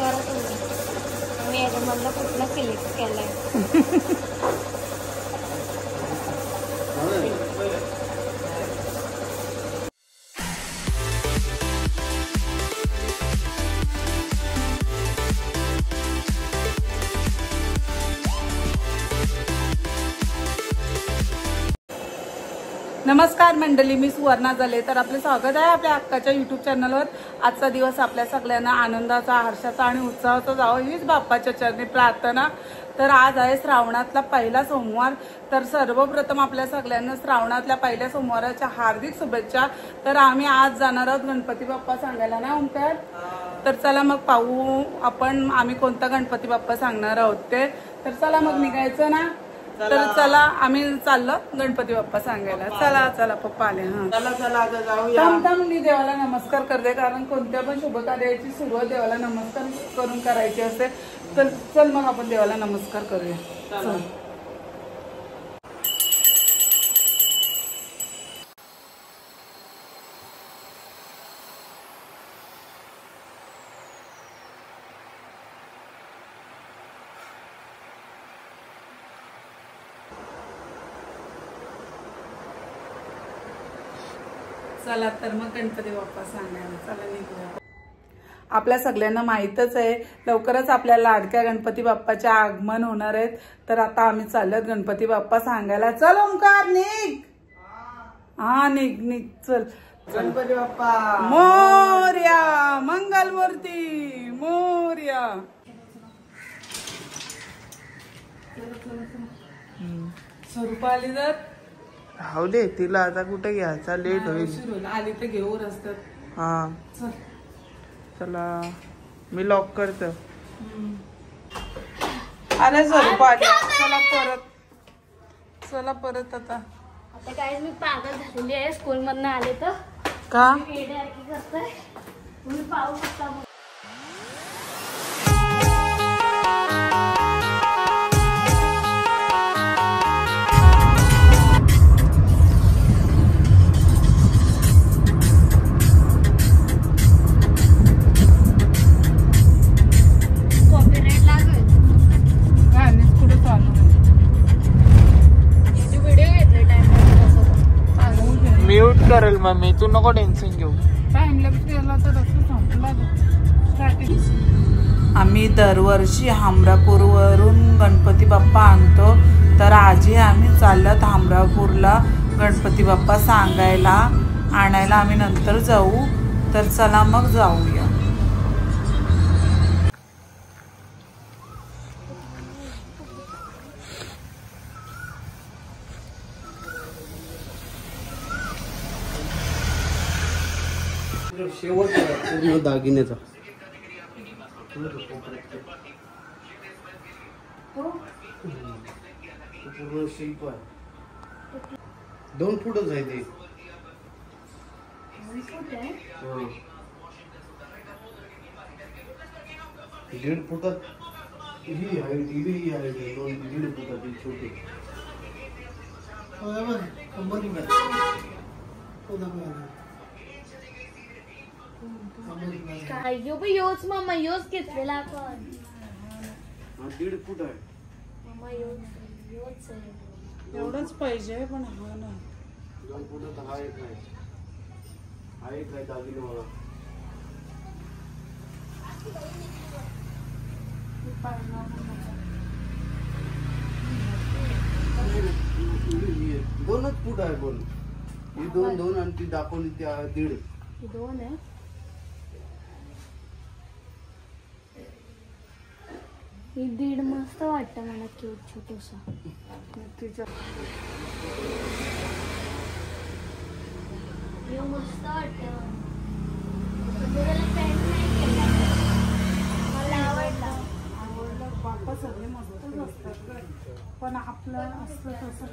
करत होते. मी याच्यामधलं कुठलं सिलेक्ट केलंय. नमस्कार मंडळी, मी सुवर्णा झाले. तर आपले स्वागत आहे आपल्या हक्काच्या यूट्यूब चॅनलवर. आजचा दिवस आपल्या सगळ्यांना आनंदाचा, हर्षाचा आणि उत्साहाचा जावं हीच बाप्पाच्या चरणी प्रार्थना. तर आज आहे श्रावणातला पहिला सोमवार. तर सर्वप्रथम आपल्या सगळ्यांना श्रावणातल्या पहिल्या सोमवाराच्या हार्दिक शुभेच्छा. तर आम्ही आज जाणार आहोत गणपती बाप्पा सांगायला ना ओंकार. तर चला मग पाहू आम्ही कोणता गणपती बाप्पा सांगणार आहोत ते. तर चला मग निघायचं ना. तर चला आम्ही चाललो गणपती बाप्पा सांगायला. चला चला पप्पा आले. हा चला चला जाऊया. थांब मी देवाला नमस्कार करते, कारण कोणत्या पण शुभ कार्याची सुरुवात देवाला नमस्कार करून करायची असते. तर चल मग आपण देवाला नमस्कार करूया. चल. चला तर मग गणपती बाप्पा सांगायला चला निघूया. आपल्या सगळ्यांना माहीतच आहे लवकरच आपल्या लाडक्या गणपती बाप्पाचे आगमन होणार आहेत. तर आता आम्ही चाललोत गणपती बाप्पा सांगायला. चल ओंकार निघ. हा निघ चल. गणपती बाप्पा मोरया, मंगलमूर्ती मोरया. स्वरूप आली तर हाव दे तिला आता कुठे घ्यायचा, लेट होईल. आली तर घेऊ रस्त्यात. हा चल चला मी लॉक करतो. अरे स्वरूप आली. चला परत आता काय मी पागल झालेली आहे. स्कूल मधनं आले तर का करतोय तुम्ही पाहू शकता. म्यूट करेल मम्मी, तू नको टेन्शन घेऊ. आम्ही दरवर्षी हमरापूरवरून गणपती बाप्पा आणतो. तर आजही आम्ही चाललोत हमरापूरला गणपती बाप्पा सांगायला. आणायला आम्ही नंतर जाऊ. तर चला मग जाऊया. शेवट दागिन्याचा पूर्ण शिल्प आहे. 2 फूटच आहे ते. 1.5 फुटात ही हाईट, ही हाईट आहे. 1.5 फुटाची छोटी. काय योच मम्मा योच घेतलेला आपण. 1.5 फूट आहे. मम्मा योच आहे. एवढंच पाहिजे पण हा ना 2 फुटात हा एक आहे. हा एक आहे दागिने मला. दोनच फूट आहे पण. ही 2 आणि ती दाखवली ती 1.5. 2 आहे. ही 1.5 मस्त वाटतं मला. क्यूट छोटूसा. मस्त वाटतं. मला आवडला. बाप्पा सगळे मस्तच असतात पण आपलं असतं तसं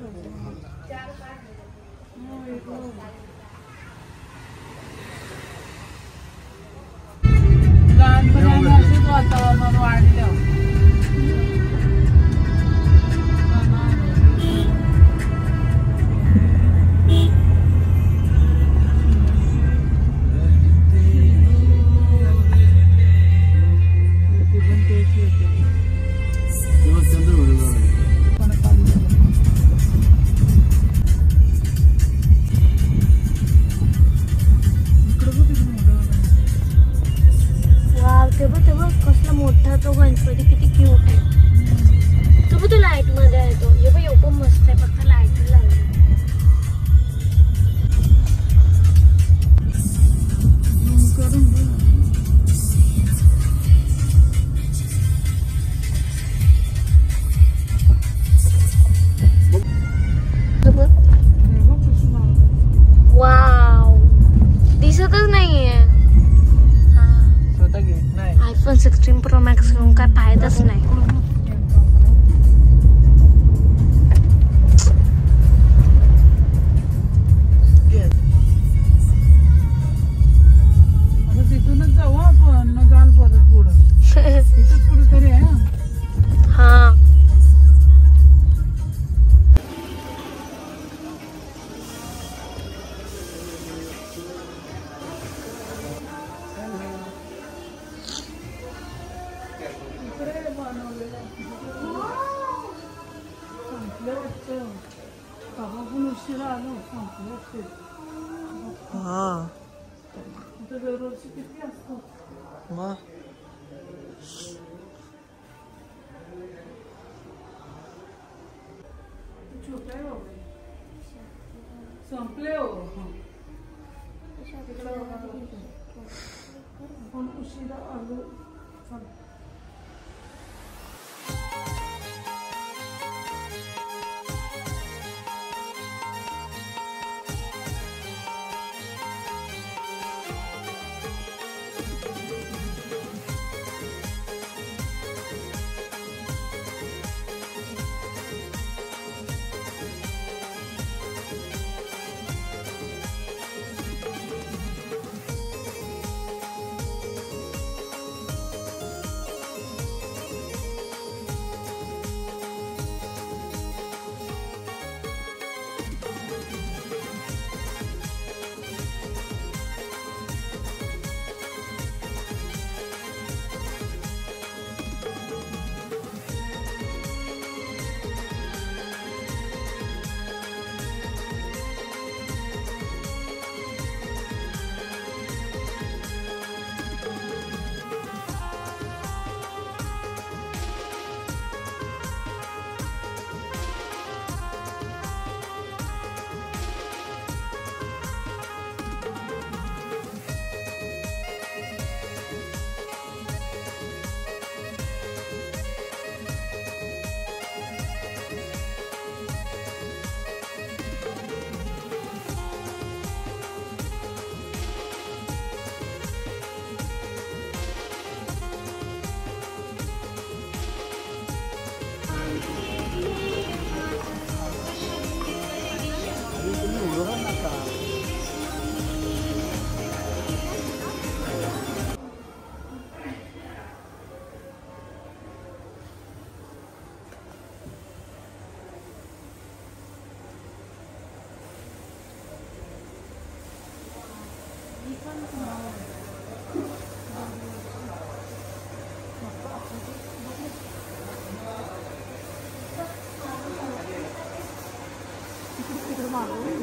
लहानपणी वातावरण वाढलं. मध्ये किती क्यूट आहे. तो पण लाईट मध्ये आहे. तो हे पण एवढं मस्त आहे, फक्त लाईट लागली. वाव, दिसतच नाहीये. आयफोन 16 प्रो मॅक्स घेऊन काय फायदाच नाही. तिथूनच जाऊ आपण, मग जाल परत पुढं. तिथंच कुठेतरी आहे. हा, उशिरा आलो संपलं. दरवर्षी किती असतो. छोटा आहे बाबा, संपले हो. पण उशिरा आलो.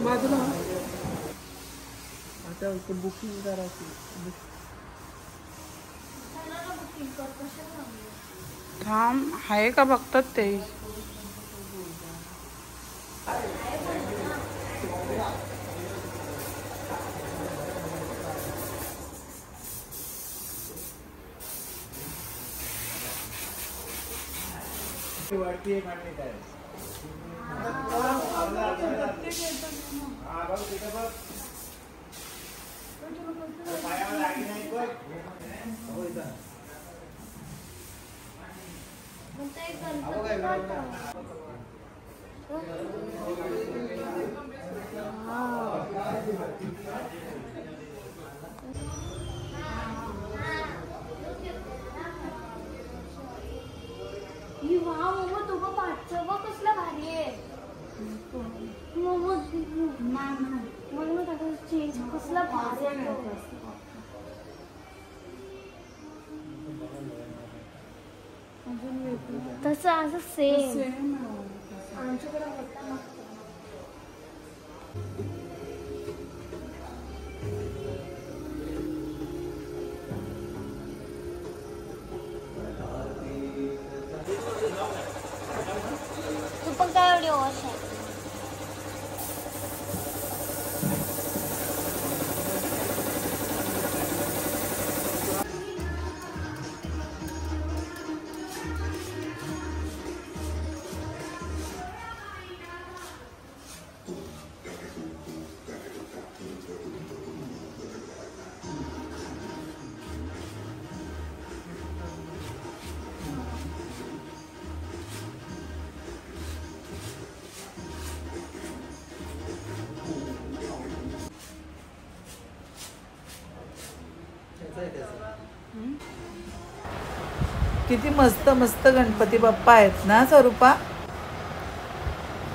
बाजूला आता बुकिंग करायची. थांब, आहे का बघतात ते. कसला भारी आहे. चेंज कसला भारी आहे. तसं असं सेम आमच्याकडे होता ना. किती मस्त मस्त गणपती बाप्पा आहेत ना स्वरूपा.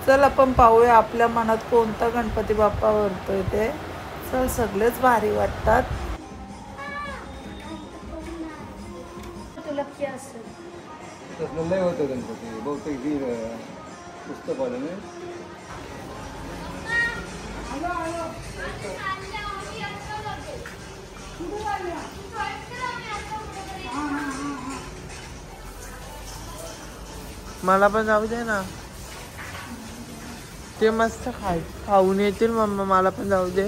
चल आपण पाहूया आपल्या मनात कोणता गणपती बाप्पा वरतोय ते. चल सगळेच भारी वाटतात. तुला की असेल तसलं लय होतं गणपती बहुतेक पुस्तक वाले ना. मला पण जाऊ दे ना. ते मस्त खाऊन येतील मम्मा. मला पण जाऊ दे.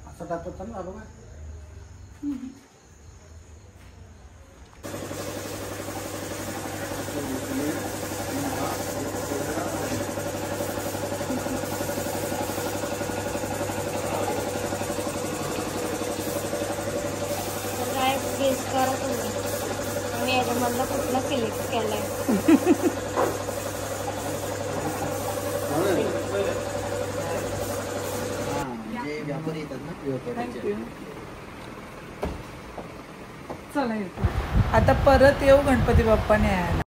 असं टाकत ना बघा. काय गेस करा तुम्ही. मी याच्यामधला कुठला सिलेक्ट केलाय. जे व्यापारी येतात ना व्यापारी. चला आता परत येऊ गणपती बाप्पा न्यायला.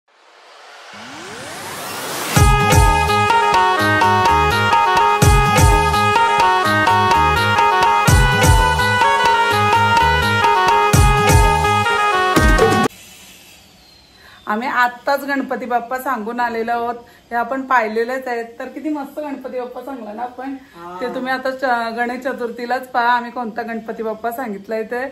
आम्ही आत्ताच गणपती बाप्पा सांगून आलेलो आहोत. हे आपण पाहिलेलेच आहेत. तर किती मस्त गणपती बाप्पा सांगला ना आपण. ते तुम्ही आता गणेश चतुर्थीलाच पहा आम्ही कोणता गणपती बाप्पा सांगितलाय ते.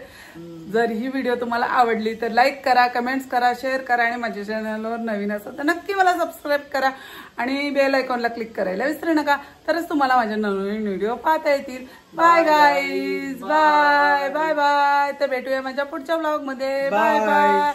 जर ही व्हिडिओ तुम्हाला आवडली तर लाईक करा, कमेंट्स करा, शेअर करा आणि माझ्या चॅनलवर नवीन असेल तर नक्की मला सबस्क्राईब करा आणि बेल आयकॉनला क्लिक करायला विसरू नका. तरच तुम्हाला माझे नवीन व्हिडिओ पाहता येतील. Bye guys. Bye bye bye. तर भेटूया माझ्या पुढच्या व्लॉग मध्ये. Bye bye.